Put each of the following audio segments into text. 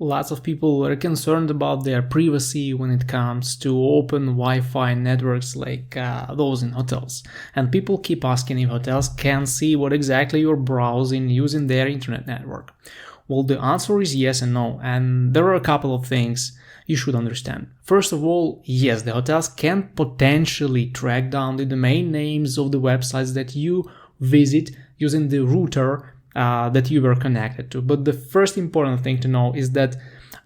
Lots of people are concerned about their privacy when it comes to open Wi-Fi networks like those in hotels. And people keep asking if hotels can see what exactly you're browsing using their internet network. Well, the answer is yes and no, and there are a couple of things you should understand. First of all, yes, the hotels can potentially track down the domain names of the websites that you visit using the router that you were connected to. But the first important thing to know is that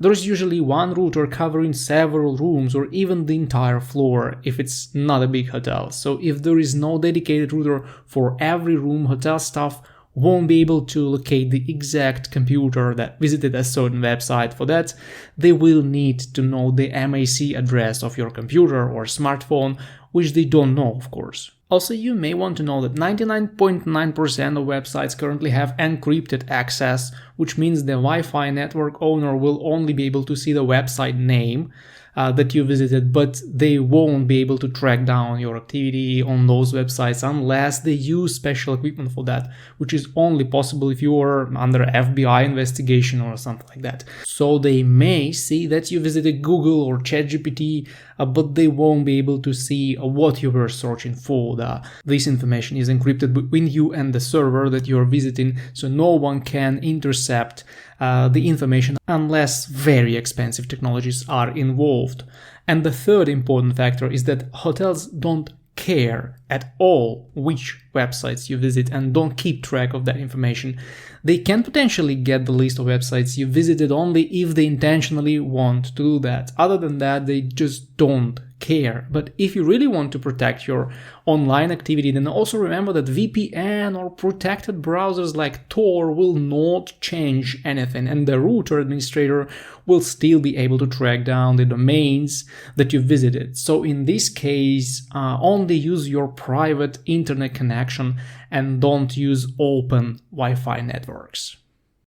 there's usually one router covering several rooms or even the entire floor if it's not a big hotel. So if there is no dedicated router for every room, hotel staff won't be able to locate the exact computer that visited a certain website. For that, they will need to know the MAC address of your computer or smartphone, which they don't know, of course. Also, you may want to know that 99.9% of websites currently have encrypted access, which means the Wi-Fi network owner will only be able to see the website name that you visited, but they won't be able to track down your activity on those websites unless they use special equipment for that, which is only possible if you are under FBI investigation or something like that. So they may see that you visited Google or ChatGPT, but they won't be able to see what you were searching for. This information is encrypted between you and the server that you're visiting, so no one can intercept the information unless very expensive technologies are involved. And the third important factor is that hotels don't care at all which websites you visit and don't keep track of that information. They can potentially get the list of websites you visited only if they intentionally want to do that. Other than that, they just don't care. But if you really want to protect your online activity, then also remember that VPN or protected browsers like Tor will not change anything, and the router administrator will still be able to track down the domains that you visited. So in this case, only use your private internet connection and don't use open Wi-Fi networks.